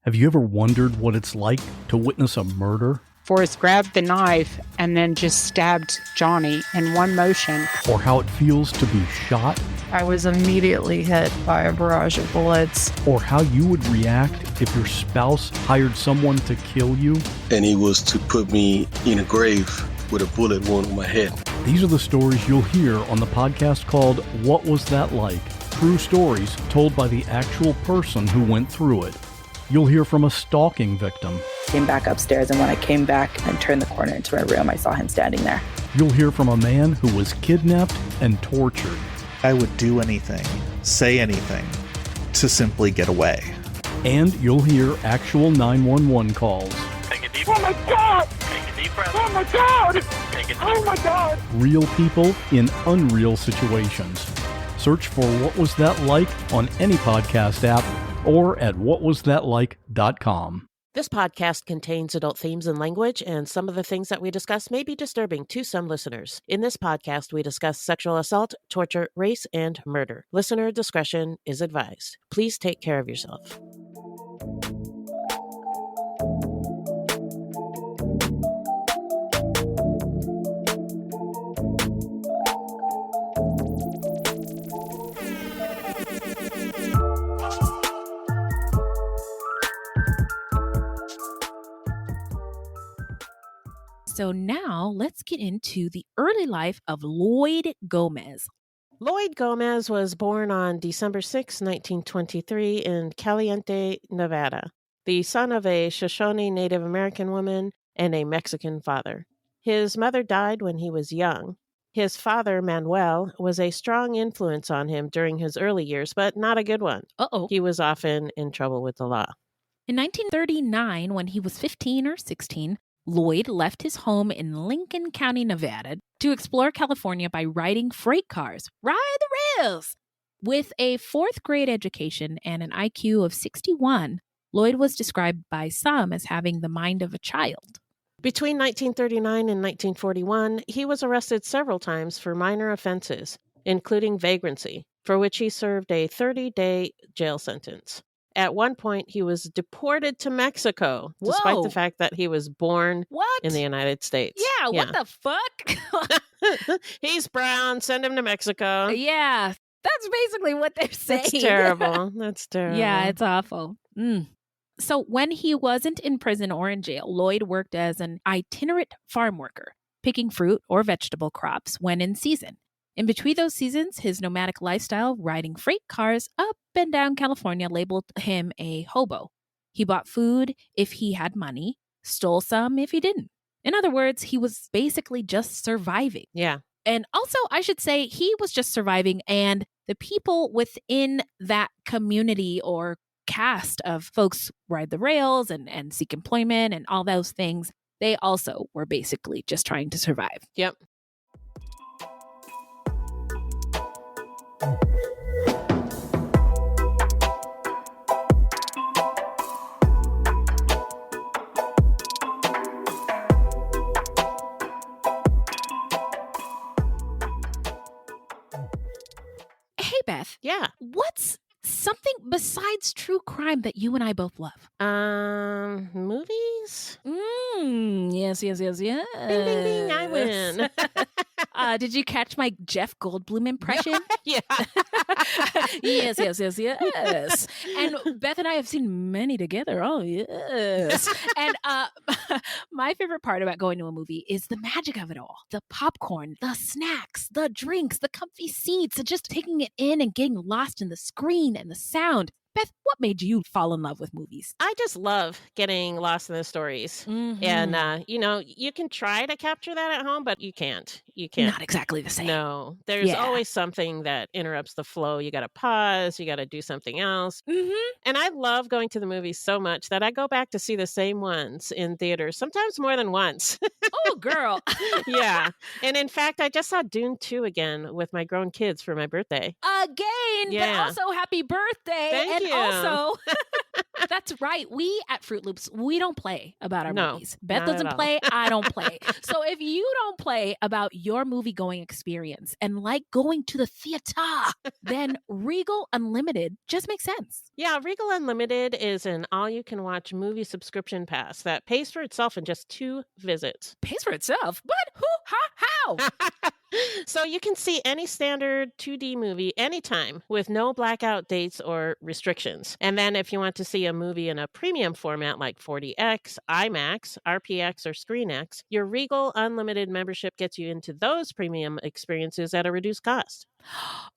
Have you ever wondered what it's like to witness a murder? Forrest grabbed the knife and then just stabbed Johnny in one motion. Or how it feels to be shot? I was immediately hit by a barrage of bullets. Or how you would react if your spouse hired someone to kill you? And he was to put me in a grave with a bullet wound on my head. These are the stories you'll hear on the podcast called What Was That Like? True stories told by the actual person who went through it. You'll hear from a stalking victim. Came back upstairs, and when I came back and turned the corner into my room, I saw him standing there. You'll hear from a man who was kidnapped and tortured. I would do anything, say anything, to simply get away. And you'll hear actual 911 calls. Take a deep breath. Oh my God! Take a deep breath. Oh my God! Take a deep Oh my God! Real people in unreal situations. Search for What Was That Like on any podcast app or at whatwasthatlike.com. This podcast contains adult themes and language, and some of the things that we discuss may be disturbing to some listeners. In this podcast, we discuss sexual assault, torture, race, and murder. Listener discretion is advised. Please take care of yourself. So now let's get into the early life of Lloyd Gomez. Lloyd Gomez was born on December 6, 1923 in Caliente, Nevada, the son of a Shoshone Native American woman and a Mexican father. His mother died when he was young. His father, Manuel, was a strong influence on him during his early years, but not a good one. He was often in trouble with the law. In 1939, when he was 15 or 16, Lloyd left his home in Lincoln County, Nevada, to explore California by riding freight cars. Ride the rails! With a fourth grade education and an IQ of 61, Lloyd was described by some as having the mind of a child. Between 1939 and 1941, he was arrested several times for minor offenses, including vagrancy, for which he served a 30-day jail sentence. At one point, he was deported to Mexico, despite the fact that he was born in the United States. Yeah, what the fuck? He's brown, send him to Mexico. Yeah, that's basically what they're saying. That's terrible. That's terrible. Yeah, it's awful. So when he wasn't in prison or in jail, Lloyd worked as an itinerant farm worker, picking fruit or vegetable crops when in season. In between those seasons, his nomadic lifestyle, riding freight cars up and down California, labeled him a hobo. He bought food if he had money, stole some if he didn't. In other words, he was basically just surviving. Yeah. And also, I should say, he was just surviving, and the people within that community or cast of folks ride the rails and seek employment and all those things, they also were basically just trying to survive. Yep. Hey, Beth. Yeah. What's something besides true crime that you and I both love? Movies? Yes. Ding, ding, ding, I win. Did you catch my Jeff Goldblum impression? Yeah. Yes. And Beth and I have seen many together. Oh, yes. And my favorite part about going to a movie is the magic of it all. The popcorn, the snacks, the drinks, the comfy seats, and just taking it in and getting lost in the screen and the sound. Beth, what made you fall in love with movies? I just love getting lost in the stories. Mm-hmm. And, you can try to capture that at home, but you can't. You can't. Not exactly the same. No. There's always something that interrupts the flow. You got to pause. You got to do something else. Mm-hmm. And I love going to the movies so much that I go back to see the same ones in theaters, sometimes more than once. Oh, girl. Yeah. And in fact, I just saw Dune 2 again with my grown kids for my birthday. Again, but also happy birthday. Thank you. Also, that's right. We at Fruitloops, we don't play about our movies. Beth doesn't play. I don't play. So if you don't play about your movie-going experience and like going to the theater, then Regal Unlimited just makes sense. Yeah, Regal Unlimited is an all-you-can-watch movie subscription pass that pays for itself in just 2 visits. Pays for itself? What? Who? How? So you can see any standard 2D movie anytime with no blackout dates or restrictions. And then if you want to see a movie in a premium format like 40X, IMAX, RPX, or ScreenX, your Regal Unlimited membership gets you into those premium experiences at a reduced cost.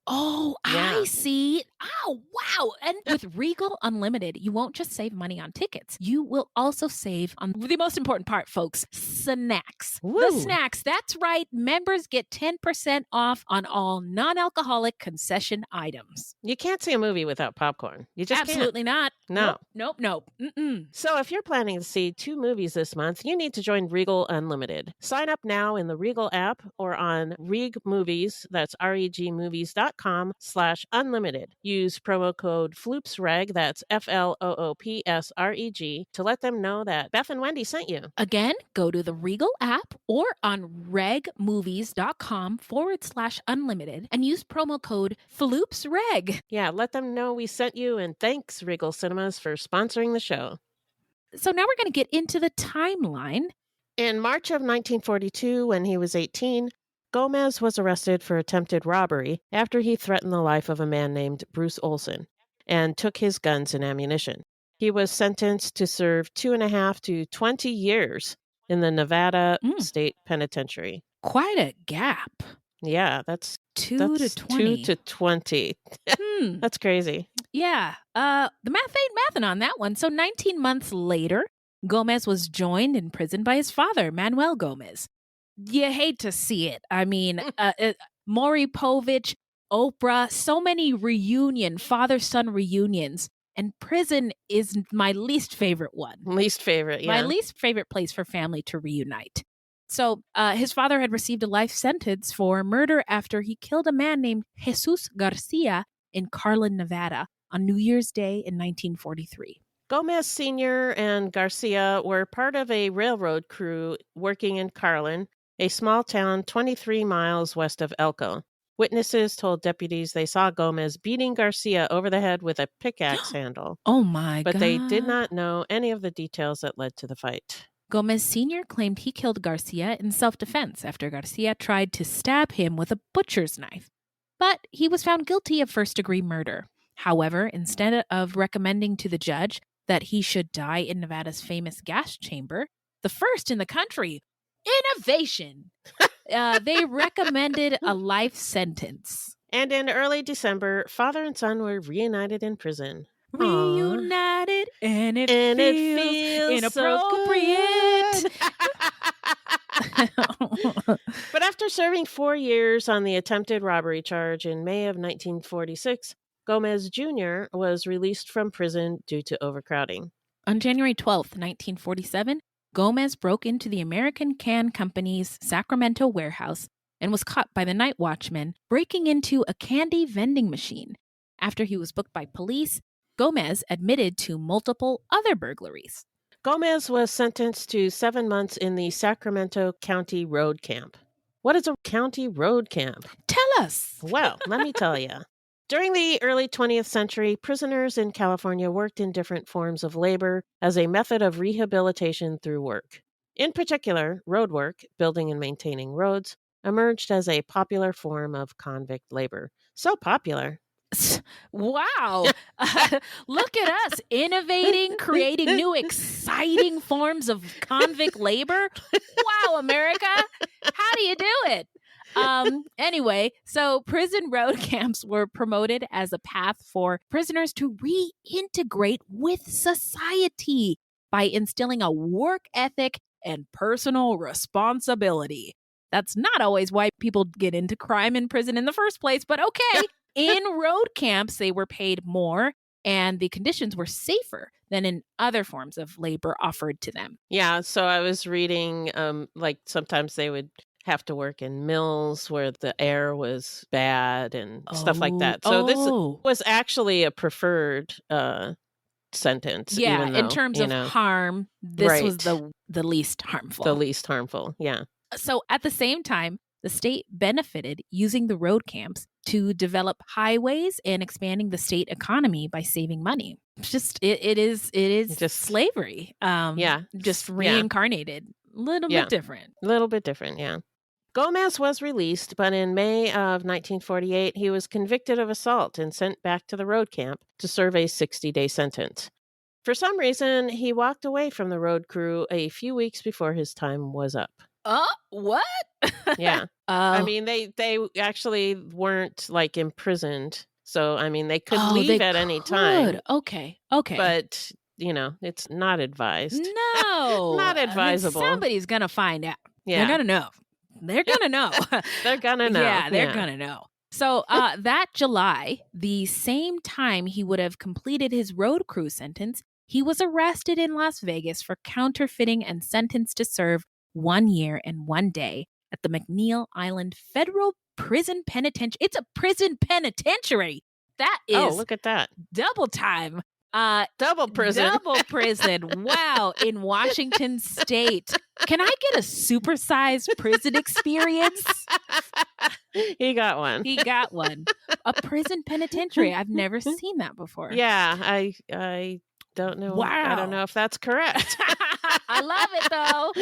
Oh, Yeah. I see. Oh, wow. And with Regal Unlimited, you won't just save money on tickets. You will also save on the most important part, folks, snacks. The Woo. snacks. That's right. Members get 10% off on all non-alcoholic concession items. You can't see a movie without popcorn. You just Absolutely not. No. Nope. Mm-mm. So if you're planning to see 2 movies this month, you need to join Regal Unlimited. Sign up now in the Regal app or on Reg Movies, that's regmovies.com/unlimited. Use promo code FloopsReg, that's FLOOPSREG, to let them know that Beth and Wendy sent you. Again, go to the Regal app or on regmovies.com/unlimited and use promo code FloopsReg. Yeah, let them know we sent you, and thanks, Regal Cinemas, for sponsoring the show. So now we're going to get into the timeline. In March of 1942, when he was 18, Gomez was arrested for attempted robbery after he threatened the life of a man named Bruce Olson and took his guns and ammunition. He was sentenced to serve 2.5 to 20 years in the Nevada State Penitentiary. Quite a gap. Yeah, that's 2 to 20. 2 to 20. That's crazy. Yeah. The math ain't mathing on that one. So 19 months later, Gomez was joined in prison by his father, Manuel Gomez. You hate to see it. I mean, Maury Povich, Oprah, so many father-son reunions. And prison is my least favorite one. Least favorite, yeah. My least favorite place for family to reunite. So his father had received a life sentence for murder after he killed a man named Jesus Garcia in Carlin, Nevada on New Year's Day in 1943. Gomez Sr. and Garcia were part of a railroad crew working in Carlin, a small town 23 miles west of Elko. Witnesses told deputies they saw Gomez beating Garcia over the head with a pickaxe handle. Oh my God. But they did not know any of the details that led to the fight. Gomez Sr. claimed he killed Garcia in self-defense after Garcia tried to stab him with a butcher's knife. But he was found guilty of first-degree murder. However, instead of recommending to the judge that he should die in Nevada's famous gas chamber, the first in the country, innovation, they recommended a life sentence. And in early December, father and son were reunited in prison. Reunited, and it feels inappropriate. But after serving 4 years on the attempted robbery charge in May of 1946, Gomez Jr. was released from prison due to overcrowding. On January 12th, 1947, Gomez broke into the American Can Company's Sacramento warehouse and was caught by the night watchman breaking into a candy vending machine. After he was booked by police, Gomez admitted to multiple other burglaries. Gomez was sentenced to 7 months in the Sacramento County Road Camp. What is a county road camp? Tell us. Well, let me tell you. During the early 20th century, prisoners in California worked in different forms of labor as a method of rehabilitation through work. In particular, road work, building and maintaining roads, emerged as a popular form of convict labor. So popular. Wow. Look at us innovating, creating new exciting forms of convict labor. Wow, America. How do you do it? Anyway, so prison road camps were promoted as a path for prisoners to reintegrate with society by instilling a work ethic and personal responsibility. That's not always why people get into crime in prison in the first place, but okay. In road camps, they were paid more and the conditions were safer than in other forms of labor offered to them. Yeah, so I was reading, like sometimes they would have to work in mills where the air was bad and stuff like that. So this was actually a preferred sentence. Yeah, even though, in terms of harm, this was the least harmful. The least harmful, yeah. So at the same time, the state benefited using the road camps to develop highways and expanding the state economy by saving money. It's just it is just slavery. Just reincarnated. A little bit different. A little bit different, yeah. Gomez was released, but in May of 1948, he was convicted of assault and sent back to the road camp to serve a 60-day sentence. For some reason, he walked away from the road crew a few weeks before his time was up. What? Yeah. I mean, they actually weren't like imprisoned. So, I mean, they could leave at any time. Okay. But, it's not advised. No. Not advisable. Somebody's going to find out. Yeah. They're going to know. They're going to know. They're going to know. Yeah, they're going to know. So that July, the same time he would have completed his road crew sentence, he was arrested in Las Vegas for counterfeiting and sentenced to serve 1 year and 1 day at the McNeil Island Federal Prison Penitentiary. It's a prison penitentiary. That is. Oh, look at that. Double time. Double prison. Double prison. Wow. In Washington State. Can I get a supersized prison experience? He got one. He got one. A prison penitentiary. I've never seen that before. Yeah. I don't know. Wow. I don't know if that's correct. I love it, though.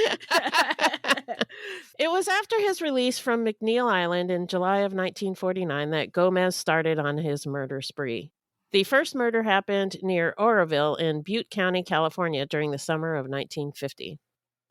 It was after his release from McNeil Island in July of 1949 that Gomez started on his murder spree. The first murder happened near Oroville in Butte County, California during the summer of 1950.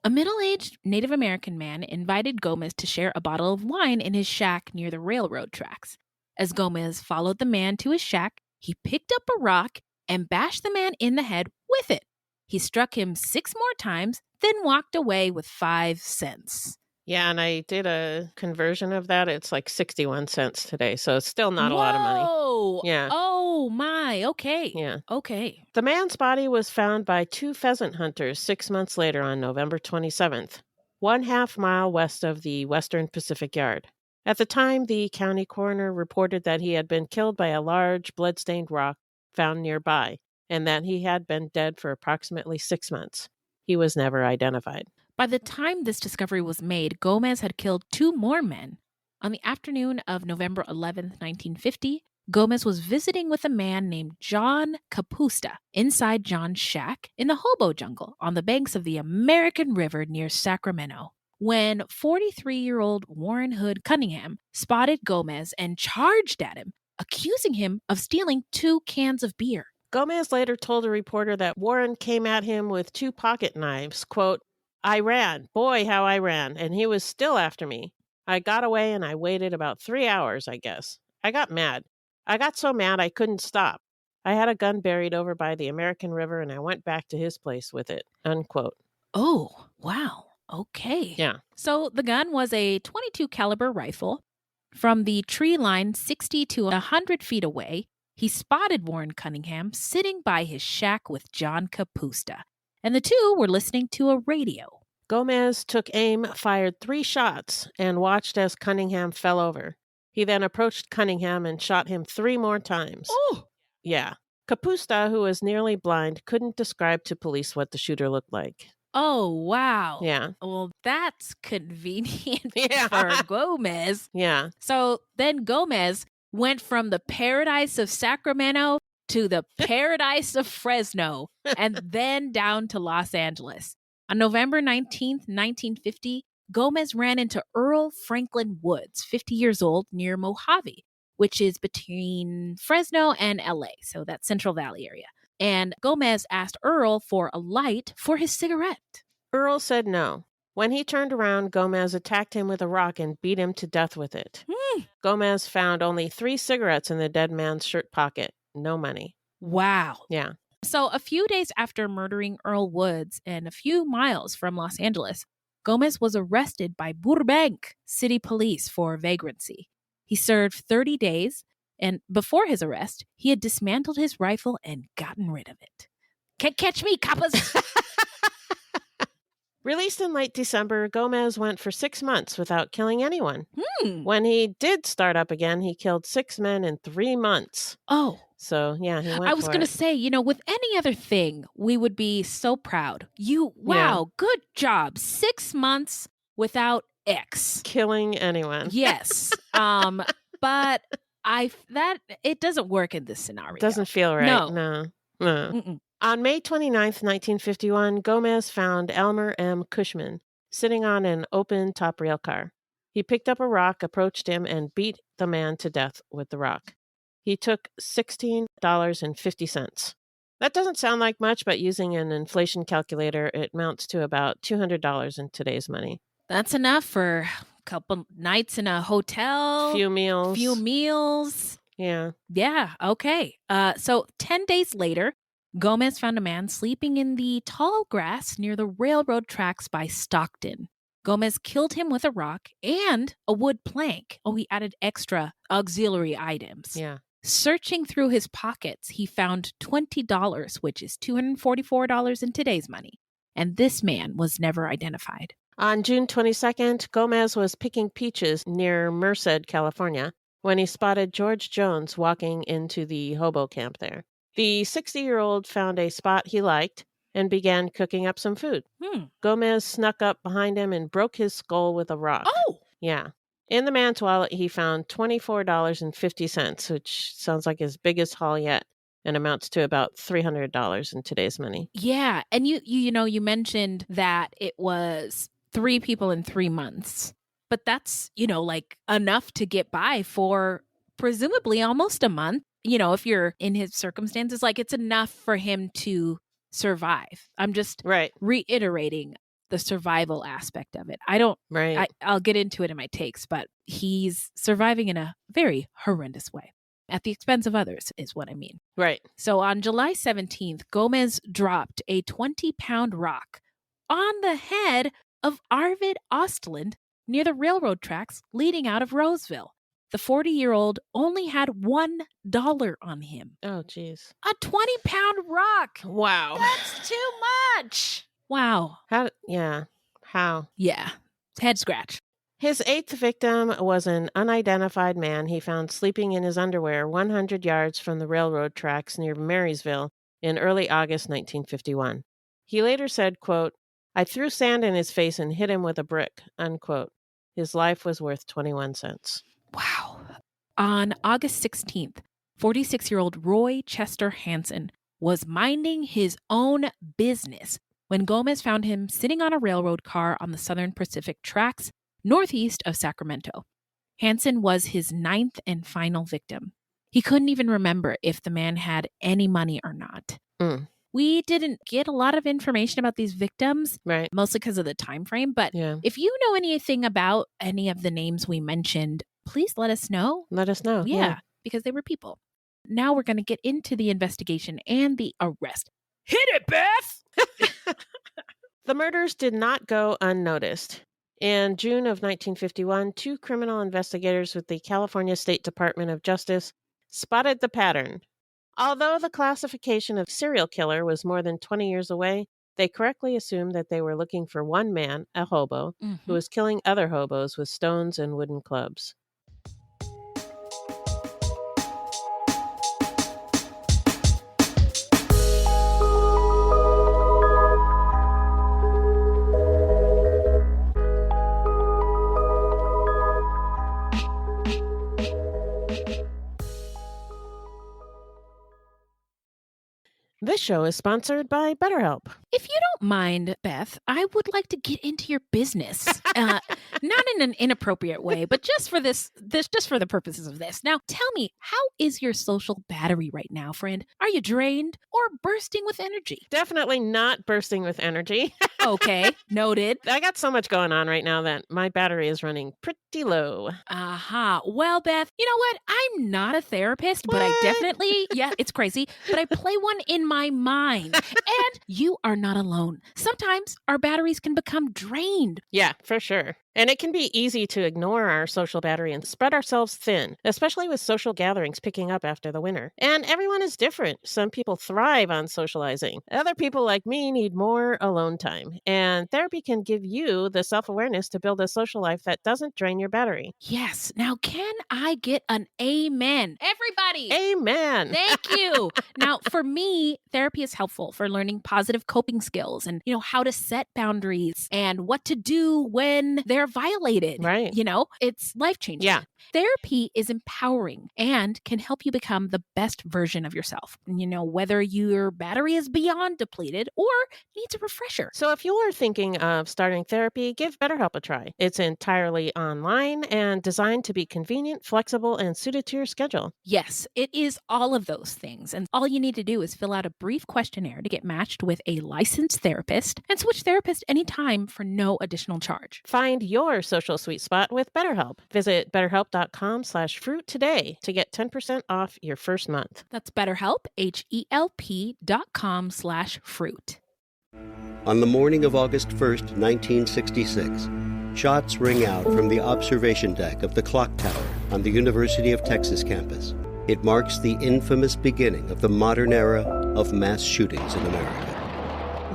A middle-aged Native American man invited Gomez to share a bottle of wine in his shack near the railroad tracks. As Gomez followed the man to his shack, he picked up a rock and bashed the man in the head with it. He struck him 6 more times, then walked away with 5 cents. Yeah, and I did a conversion of that. It's like 61 cents today, so it's still not a lot of money. Oh, yeah. Oh, my. Okay. Yeah. Okay. The man's body was found by 2 pheasant hunters 6 months later on November 27th, 1/2 mile west of the Western Pacific Yard. At the time, the county coroner reported that he had been killed by a large blood-stained rock found nearby, and that he had been dead for approximately 6 months. He was never identified. By the time this discovery was made, Gomez had killed 2 more men. On the afternoon of November 11th, 1950, Gomez was visiting with a man named John Capusta inside John's shack in the hobo jungle on the banks of the American River near Sacramento, when 43-year-old Warren Hood Cunningham spotted Gomez and charged at him, accusing him of stealing 2 cans of beer. Gomez later told a reporter that Warren came at him with 2 pocket knives, quote, "I ran. Boy, how I ran. And he was still after me. I got away and I waited about 3 hours, I guess. I got mad. I got so mad I couldn't stop. I had a gun buried over by the American River and I went back to his place with it," unquote. Oh, wow. Okay. Yeah. So the gun was a .22 caliber rifle. From the tree line 60 to 100 feet away, he spotted Warren Cunningham sitting by his shack with John Capusta, and the two were listening to a radio. Gomez took aim, fired 3 shots, and watched as Cunningham fell over. He then approached Cunningham and shot him 3 more times. Oh! Yeah. Capusta, who was nearly blind, couldn't describe to police what the shooter looked like. Oh, wow. Yeah. Well, that's convenient Yeah. for Gomez. Yeah. So then Gomez went from the paradise of Sacramento to the paradise of Fresno, and then down to Los Angeles. On November 19th, 1950, Gomez ran into Earl Franklin Woods, 50 years old, near Mojave, which is between Fresno and LA, so that Central Valley area. And Gomez asked Earl for a light for his cigarette. Earl said no. When he turned around, Gomez attacked him with a rock and beat him to death with it. Gomez found only 3 cigarettes in the dead man's shirt pocket. No money. Wow. Yeah. So a few days after murdering Earl Woods and a few miles from Los Angeles, Gomez was arrested by Burbank City Police for vagrancy. He served 30 days, and before his arrest, he had dismantled his rifle and gotten rid of it. Can't catch me, coppers! Released in late December, Gomez went for 6 months without killing anyone. Hmm. When he did start up again, he killed 6 men in 3 months. Oh. So, yeah, he went I was for going to it. say, you know, with any other thing, we would be so proud. Wow, good job. 6 months without X. Killing anyone. Yes. But it doesn't work in this scenario. Doesn't feel right. No. Mm-mm. On May 29th, 1951, Gomez found Elmer M. Cushman sitting on an open top rail car. He picked up a rock, approached him, and beat the man to death with the rock. He took $16.50. That doesn't sound like much, but using an inflation calculator, it amounts to about $200 in today's money. That's enough for a couple nights in a hotel. Few meals. Yeah. Yeah. Yeah. Okay. So 10 days later, Gomez found a man sleeping in the tall grass near the railroad tracks by Stockton. Gomez killed him with a rock and a wood plank. Oh, he added extra auxiliary items. Yeah. Searching through his pockets, he found $20, which is $244 in today's money. And this man was never identified. On June 22nd, Gomez was picking peaches near Merced, California, when he spotted George Jones walking into the hobo camp there. The 60-year-old found a spot he liked and began cooking up some food. Gomez snuck up behind him and broke his skull with a rock. Oh! Yeah. In the man's wallet, he found $24.50, which sounds like his biggest haul yet and amounts to about $300 in today's money. Yeah. And you mentioned that it was 3 people in 3 months. But that's, like enough to get by for presumably almost a month. If you're in his circumstances, like it's enough for him to survive. I'm just reiterating the survival aspect of it. I'll get into it in my takes, but he's surviving in a very horrendous way at the expense of others is what I mean. Right. So on July 17th, Gomez dropped a 20-pound rock on the head of Arvid Ostland near the railroad tracks leading out of Roseville. The 40-year-old only had $1 on him. Oh, geez. A 20-pound rock. Wow. That's too much. Wow. How? Yeah. Head scratch. His 8th victim was an unidentified man he found sleeping in his underwear 100 yards from the railroad tracks near Marysville in early August 1951. He later said, quote, "I threw sand in his face and hit him with a brick," unquote. His life was worth 21 cents. Wow. On August 16th, 46-year-old Roy Chester Hansen was minding his own business when Gomez found him sitting on a railroad car on the Southern Pacific tracks northeast of Sacramento. Hansen was his 9th and final victim. He couldn't even remember if the man had any money or not. We didn't get a lot of information about these victims, right? Mostly because of the time frame. But if you know anything about any of the names we mentioned, please let us know. Let us know. Yeah, because they were people. Now we're going to get into the investigation and the arrest. Hit it, Beth! The murders did not go unnoticed. In June of 1951, 2 criminal investigators with the California State Department of Justice spotted the pattern. Although the classification of serial killer was more than 20 years away, they correctly assumed that they were looking for one man, a hobo, who was killing other hobos with stones and wooden clubs. This show is sponsored by BetterHelp. If you don't mind, Beth, I would like to get into your business. Not in an inappropriate way, but just for just for the purposes of this. Now, tell me, how is your social battery right now, friend? Are you drained or bursting with energy? Definitely not bursting with energy. Okay, noted. I got so much going on right now that my battery is running pretty low. Aha. Well, Beth, you know what? I'm not a therapist, but I definitely, it's crazy, but I play one in my mind. And you are not alone. Sometimes our batteries can become drained. Yeah, for sure. And it can be easy to ignore our social battery and spread ourselves thin, especially with social gatherings picking up after the winter. And everyone is different. Some people thrive on socializing. Other people like me need more alone time. And therapy can give you the self-awareness to build a social life that doesn't drain your battery. Yes. Now, can I get an amen? Everybody. Amen. Thank you. Now, for me, therapy is helpful for learning positive coping skills and, how to set boundaries and what to do when there they're violated. Right. You know, it's life-changing. Yeah. Therapy is empowering and can help you become the best version of yourself. You know, whether your battery is beyond depleted or needs a refresher. So if you're thinking of starting therapy, give BetterHelp a try. It's entirely online and designed to be convenient, flexible, and suited to your schedule. Yes, it is all of those things. And all you need to do is fill out a brief questionnaire to get matched with a licensed therapist and switch therapist anytime for no additional charge. Find your social sweet spot with BetterHelp. Visit BetterHelp.com/fruit today to get 10% off your first month. That's BetterHelp, HELP.com/fruit. On the morning of August 1st, 1966, shots ring out from the observation deck of the clock tower on the University of Texas campus. It marks the infamous beginning of the modern era of mass shootings in America.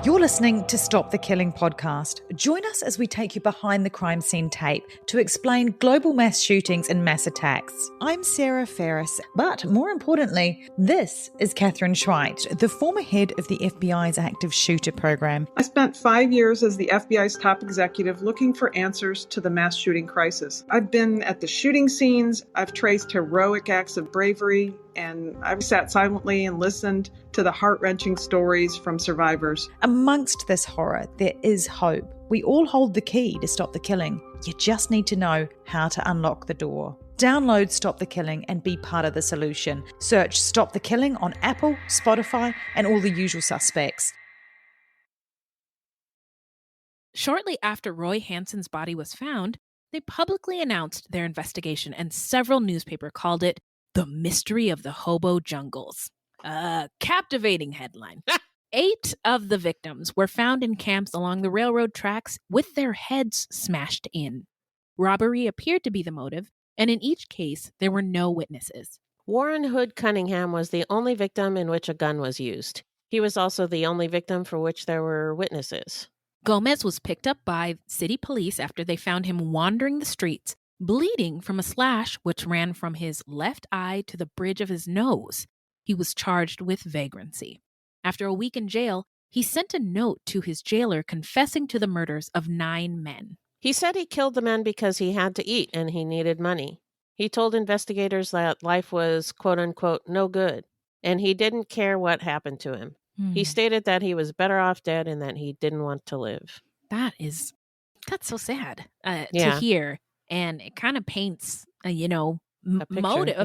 You're listening to Stop the Killing podcast. Join us as we take you behind the crime scene tape to explain global mass shootings and mass attacks. I'm Sarah Ferris, but more importantly, this is Catherine Schweit, the former head of the FBI's active shooter program. I spent 5 years as the FBI's top executive looking for answers to the mass shooting crisis. I've been at the shooting scenes, I've traced heroic acts of bravery, and I've sat silently and listened to the heart-wrenching stories from survivors. Amongst this horror, there is hope. We all hold the key to stop the killing. You just need to know how to unlock the door. Download Stop the Killing and be part of the solution. Search Stop the Killing on Apple, Spotify, and all the usual suspects. Shortly after Roy Hansen's body was found, they publicly announced their investigation, and several newspapers called it The Mystery of the Hobo Jungles. A captivating headline. 8 of the victims were found in camps along the railroad tracks with their heads smashed in. Robbery appeared to be the motive, and in each case, there were no witnesses. Warren Hood Cunningham was the only victim in which a gun was used. He was also the only victim for which there were witnesses. Gomez was picked up by city police after they found him wandering the streets, bleeding from a slash which ran from his left eye to the bridge of his nose. He was charged with vagrancy. After a week in jail, he sent a note to his jailer confessing to the murders of 9 men. He said he killed the men because he had to eat and he needed money. He told investigators that life was, quote unquote, no good, and he didn't care what happened to him. He stated that he was better off dead and that he didn't want to live. That's so sad to hear. And it kind of paints, a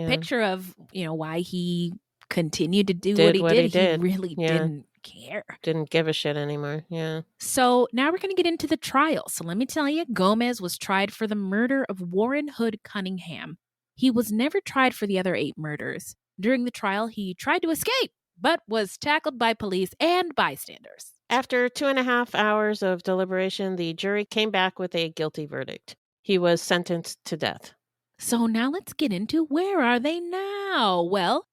picture of, why he continued to do what he did. He really didn't care. Didn't give a shit anymore. Yeah. So now we're going to get into the trial. So let me tell you, Gomez was tried for the murder of Warren Hood Cunningham. He was never tried for the other 8 murders. During the trial, he tried to escape, but was tackled by police and bystanders. After 2.5 hours of deliberation, the jury came back with a guilty verdict. He was sentenced to death. So now let's get into where are they now? Well,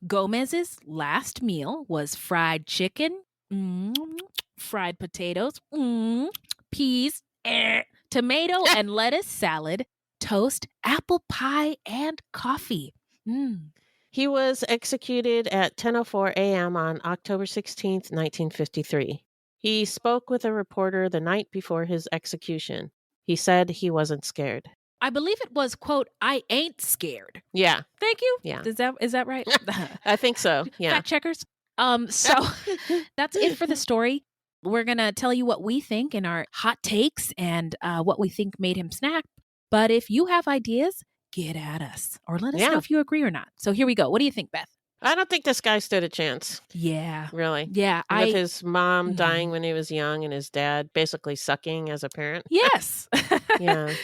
Gomez's last meal was fried chicken, fried potatoes, peas, tomato and lettuce salad, toast, apple pie, and coffee. He was executed at 10:04 a.m. on October 16th, 1953. He spoke with a reporter the night before his execution. He said he wasn't scared. I believe it was, quote, I ain't scared. Yeah. Thank you. Yeah. Is that right? I think so. Yeah. Fact checkers. So that's it for the story. We're going to tell you what we think in our hot takes and what we think made him snap. But if you have ideas, get at us or let us know if you agree or not. So here we go. What do you think, Beth? I don't think this guy stood a chance. Yeah. Really? Yeah. With his mom dying when he was young and his dad basically sucking as a parent. Yes. Yeah.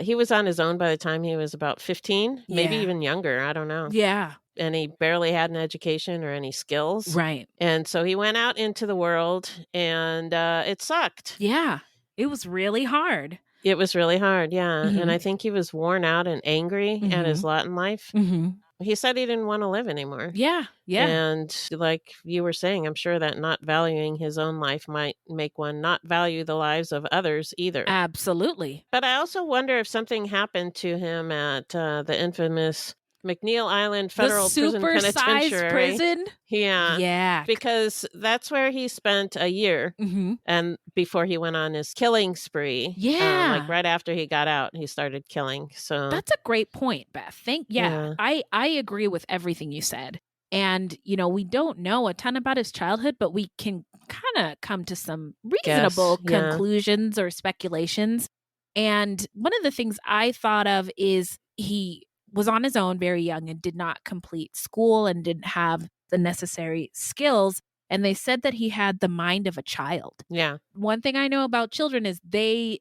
He was on his own by the time he was about 15, maybe even younger. I don't know. Yeah. And he barely had an education or any skills. Right. And so he went out into the world and it sucked. Yeah. It was really hard. It was really hard. Yeah. And I think he was worn out and angry at his lot in life. He said he didn't want to live anymore. Yeah. Yeah. And like you were saying, I'm sure that not valuing his own life might make one not value the lives of others either. Absolutely. But I also wonder if something happened to him at the infamous McNeil Island Federal Prison super-sized Penitentiary. prison? Yeah. Yeah. Because that's where he spent a year and before he went on his killing spree. Yeah. Like right after he got out, he started killing. So that's a great point, Beth. I agree with everything you said. And, we don't know a ton about his childhood, but we can kind of come to some reasonable conclusions or speculations. And one of the things I thought of is he was on his own very young and did not complete school and didn't have the necessary skills. And they said that he had the mind of a child. Yeah. One thing I know about children is I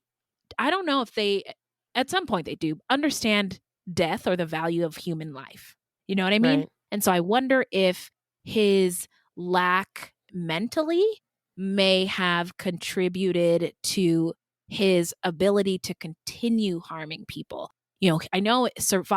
don't know if they, at some point they do, understand death or the value of human life. You know what I mean? Right. And so I wonder if his lack mentally may have contributed to his ability to continue harming people. I know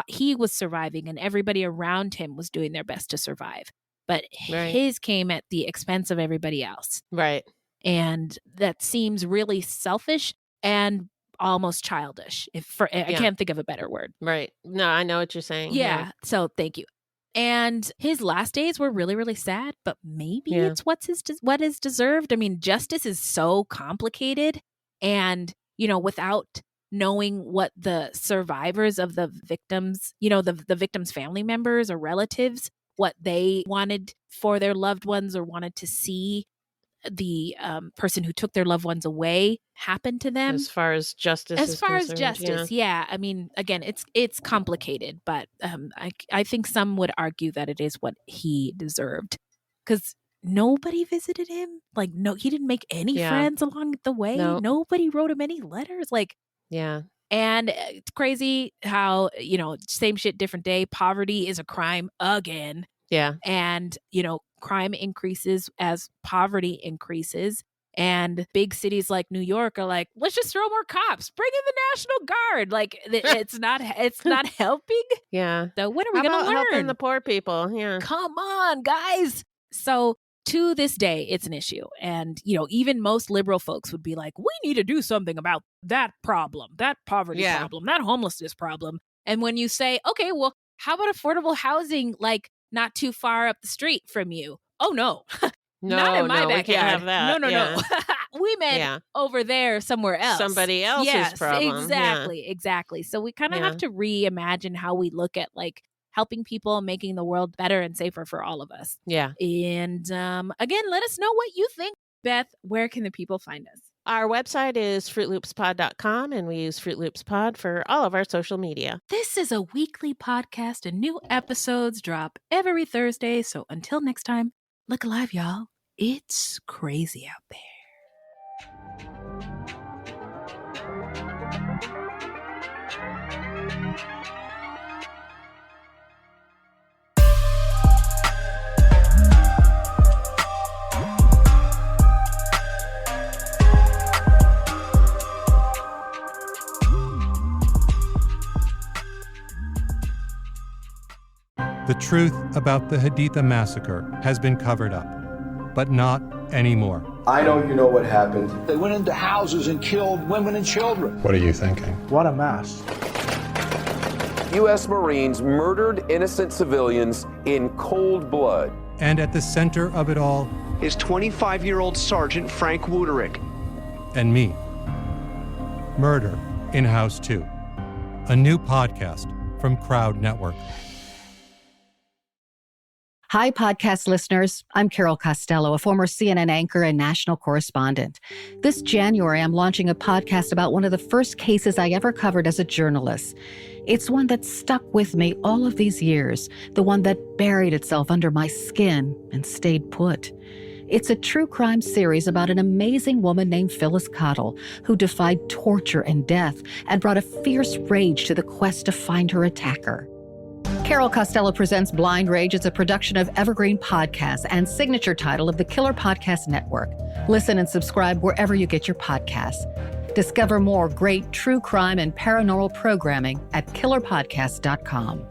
he was surviving and everybody around him was doing their best to survive, but his came at the expense of everybody else. Right. And that seems really selfish and almost childish. I can't think of a better word. Right. No, I know what you're saying. Yeah. So thank you. And his last days were really, really sad, but maybe it's what is deserved. I mean, justice is so complicated, and, without knowing what the survivors of the victims, the victims' family members or relatives, what they wanted for their loved ones or wanted to see the person who took their loved ones away happen to them. As far as justice is concerned, yeah. I mean, again, it's complicated, but I think some would argue that it is what he deserved, because nobody visited him. Like, no, he didn't make any friends along the way. Nope. Nobody wrote him any letters. Like, yeah. And it's crazy how, same shit, different day. Poverty is a crime again. Yeah. And, crime increases as poverty increases. And big cities like New York are like, let's just throw more cops. Bring in the National Guard. Like, it's not helping. Yeah. So when are we going to learn? Helping the poor people. Yeah. Come on, guys. So to this day, it's an issue. And, even most liberal folks would be like, we need to do something about that problem, that poverty problem, that homelessness problem. And when you say, okay, well, how about affordable housing, like not too far up the street from you? Oh, no. Not in my backyard. We can't have that. No. We meant over there somewhere else. Somebody else's problem. Exactly. So we kind of have to reimagine how we look at like helping people, making the world better and safer for all of us. Yeah. And again, let us know what you think. Beth, where can the people find us? Our website is fruitloopspod.com, and we use Fruit Loops Pod for all of our social media. This is a weekly podcast, and new episodes drop every Thursday. So until next time, look alive, y'all. It's crazy out there. The truth about the Haditha massacre has been covered up, but not anymore. I know you know what happened. They went into houses and killed women and children. What are you thinking? What a mess. U.S. Marines murdered innocent civilians in cold blood. And at the center of it all is 25-year-old Sergeant Frank Wuderick. And me. Murder in House 2. A new podcast from Crowd Network. Hi, podcast listeners. I'm Carol Costello, a former CNN anchor and national correspondent. This January, I'm launching a podcast about one of the first cases I ever covered as a journalist. It's one that stuck with me all of these years, the one that buried itself under my skin and stayed put. It's a true crime series about an amazing woman named Phyllis Cottle, who defied torture and death and brought a fierce rage to the quest to find her attacker. Carol Costello presents Blind Rage. It's a production of Evergreen Podcasts and signature title of the Killer Podcast Network. Listen and subscribe wherever you get your podcasts. Discover more great true crime and paranormal programming at killerpodcast.com.